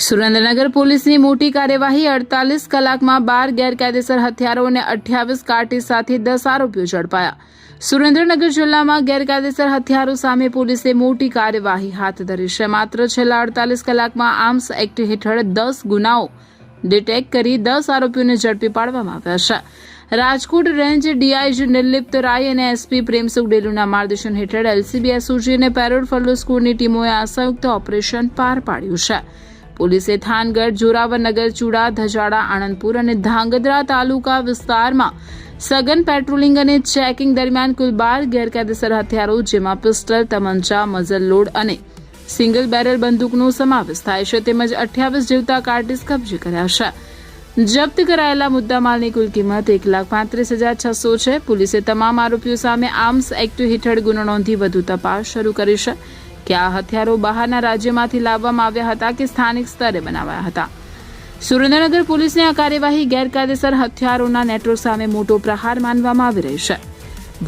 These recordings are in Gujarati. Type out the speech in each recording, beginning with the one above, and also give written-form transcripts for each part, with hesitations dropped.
સુરેન્દ્રનગર પોલીસની મોટી કાર્યવાહી 48 કલાકમાં 12 ગેરકાયદેસર હથિયારો અને 28 કાર્ટી સાથે 10 આરોપીઓ ઝડપાયા। સુરેન્દ્રનગર જિલ્લામાં ગેરકાયદેસર હથિયારો સામે પોલીસે મોટી કાર્યવાહી હાથ ધરી છે। માત્ર છેલ્લા 48 કલાકમાં આર્મ્સ એક્ટ હેઠળ 10 ગુનાઓ ડિટેક્ટ કરી 10 આરોપીઓને ઝડપી પાડવામાં આવ્યા છે। રાજકોટ રેન્જ ડીઆઈજી નિર્લિપ્ત રાય અને એસપી પ્રેમસુખ ડેલુના માર્ગદર્શન હેઠળ એલસીબી એસઓજી અને પેરોલ ફરલો સ્કૂલની ટીમોએ આ સંયુક્ત ઓપરેશન પાર પાડ્યું છે। પોલીસે થાનગઢ, જોરાવરનગર, ચુડા, ધજાડા, આણંદપુર અને ધાંગધ્રા તાલુકા વિસ્તારમાં સઘન પેટ્રોલિંગ અને ચેકિંગ દરમિયાન કુલ 12 ગેરકાયદેસર હથિયારો જેમાં પિસ્ટલ, તમંચા, મઝલ લોડ અને સિંગલ બેરલ બંદૂકનો સમાવેશ થાય છે તેમજ 28 જીવતા કાર્ટીજ કબજે કર્યા છે। જપ્ત કરાયેલા મુદ્દામાલની કુલ કિંમત 1,35,600 છે। પોલીસે તમામ આરોપીઓ સામે આર્મ્સ એક્ટ હેઠળ ગુનો નોંધી વધુ તપાસ શરૂ કરી છે કે આ હથિયારો બહારના રાજ્યમાંથી લાવવામાં આવ્યા હતા કે સ્થાનિક સ્તરે બનાવાયા હતા। સુરેન્દ્રનગર પોલીસની આ કાર્યવાહી ગેરકાયદેસર હથિયારોના નેટવર્ક સામે મોટો પ્રહાર માનવામાં આવી રહી છે।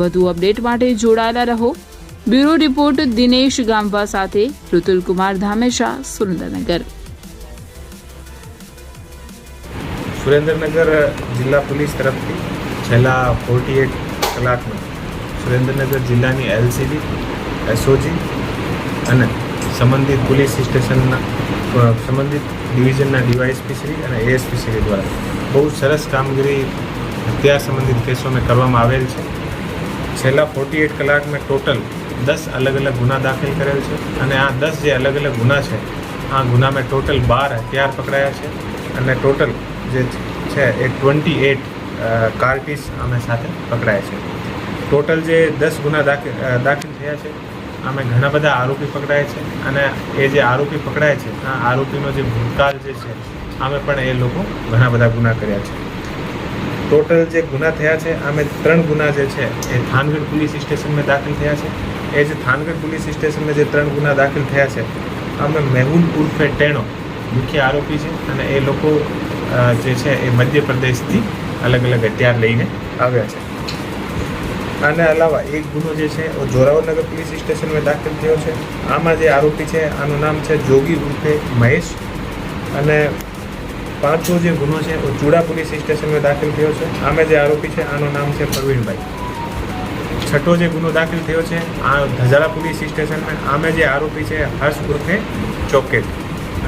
વધુ અપડેટ માટે જોડાયેલા રહો। બ્યુરો રિપોર્ટ દિનેશ ગામવા સાથે ઋતુલ કુમાર ધામેશા, સુરેન્દ્રનગર। સુરેન્દ્રનગર જિલ્લા પોલીસ તરફથી છેલ્લા 48 કલાકમાં સુરેન્દ્રનગર જિલ્લાની એલસીબી, એસઓજી અને સંબંધિત પોલીસ સ્ટેશનના સંબંધિત ડિવિઝનના ડીવાયએસપી શ્રી અને એએસપી શ્રી દ્વારા બહુ સરસ કામગીરી હત્યા સંબંધિત કેસોમાં કરવામાં આવેલ છે। છેલ્લા 48 કલાકમાં ટોટલ 10 અલગ અલગ ગુના દાખલ કરેલ છે અને આ 10 જે અલગ અલગ ગુના છે આ ગુનામાં ટોટલ 12 હથિયાર પકડાયા છે અને ટોટલ જે છે એ 28 કાર્ટીસ અમે સાથે પકડાયા છે। ટોટલ જે 10 ગુના દાખલ થયા છે આમે ઘણા બધા આરોપી પકડાયા છે અને એ જે આરોપી પકડાયા છે આ આરોપીનો જે ભૂતકાળ જે છે આમે પણ એ લોકો ઘણા બધા ગુના કર્યા છે। ટોટલ જે ગુના થયા છે આમે 3 ગુના જે છે એ થાનગઢ પોલીસ સ્ટેશનમાં દાખલ થયા છે। એ જે થાનગઢ પોલીસ સ્ટેશનમાં જે 3 ગુના દાખલ થયા છે આમે મેહુલ ઉર્ફે ટેણો મુખ્ય આરોપી છે અને એ લોકો જે છે એ મધ્યપ્રદેશથી અલગ અલગ હથિયાર લઈને આવ્યા છે। આના અલાવા એક ગુનો જે છે એ જોરાવરનગર પોલીસ સ્ટેશનમાં દાખલ થયો છે। આમાં જે આરોપી છે આનું નામ છે જોગી ઉર્ફે મહેશ અને 5મો જે ગુનો છે એ ચુડા પોલીસ સ્ટેશનમાં દાખલ થયો છે। આમાં જે આરોપી છે આનું નામ છે પ્રવીણભાઈ। 6થો જે ગુનો દાખલ થયો છે આ ધજાડા પોલીસ સ્ટેશનમાં આમાં જે આરોપી છે હર્ષ ઉર્ફે ચોકેટ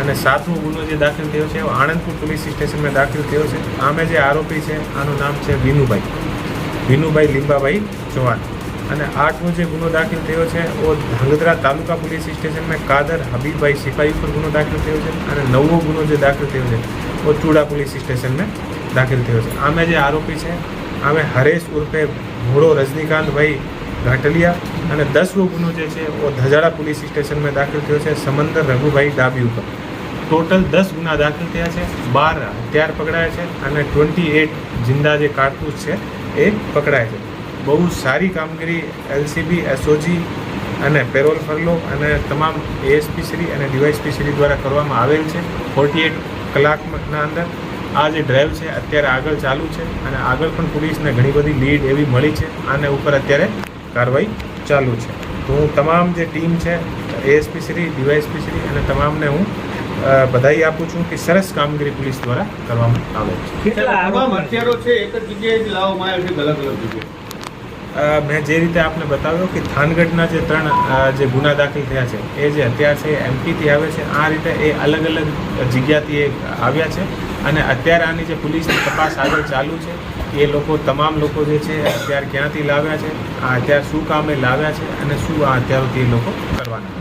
અને 7મો ગુનો જે દાખલ થયો છે એ આણંદપુર પોલીસ સ્ટેશનમાં દાખલ થયો છે। આમાં જે આરોપી છે આનું નામ છે વિનુભાઈ લીંબાભાઈ ચૌહાણ અને 8મો જે ગુનો દાખલ થયો છે वो ધાંગધ્રા તાલુકા પોલીસ સ્ટેશનમાં કાદર હબીબભાઈ સિપાही પર ગુનો દાખલ થયો છે અને 9મો ગુનો જે દાખલ થયો છે वो ચુડા પોલીસ સ્ટેશનમાં દાખલ થયો છે। આમે જે આરોપી છે આમે હરેશ ઉર્ફે ઘોડો રજનીકાંતભાઈ ઘાટલિયા અને 10મો ગુનો જે છે वो ધજાડા પોલીસ સ્ટેશનમાં દાખલ થયો છે સમંદર રઘુભાઈ ડાબી ઉપર। ટોટલ 10 ગુના દાખલ થયા છે, 12 હથિયાર પકડાયા છે અને 28 જિંદા જે કારતૂસ છે એ પકડાય છે। બહુ સારી કામગીરી એલસીબી, એસઓજી અને પેરોલ ફરલો અને તમામ એએસપી શ્રી અને ડીવાયએસપી શ્રી દ્વારા કરવામાં આવેલ છે। 48 કલાકના અંદર આ જે ડ્રાઈવ છે અત્યારે આગળ ચાલુ છે અને આગળ પણ પોલીસને ઘણી બધી લીડ એવી મળી છે। આને ઉપર અત્યારે કાર્યવાહી ચાલુ છે। તો હું તમામ જે ટીમ છે એએસપી શ્રી, ડીવાયએસપી શ્રી અને તમામને હું બધાઈ આપું છું કે સરસ કામગીરી પોલીસ દ્વારા કરવામાં આવે છે। તમામ હથિયારો છે એક જ જગ્યાએ જ લાવવામાં આવે છે, અલગ અલગ જગ્યાએ? મેં જે રીતે આપને બતાવ્યો કે થાનગઢના જે 3 જે ગુના દાખલ થયા છે એ જે હથિયાર છે એમપીથી આવે છે। આ રીતે એ અલગ અલગ જગ્યાથી એ આવ્યા છે અને અત્યારે આની જે પોલીસની તપાસ આગળ ચાલુ છે એ લોકો તમામ લોકો જે છે અત્યારે ક્યાંથી લાવ્યા છે, આ હથિયાર શું કામે લાવ્યા છે અને શું આ હથિયારોથી એ લોકો કરવાના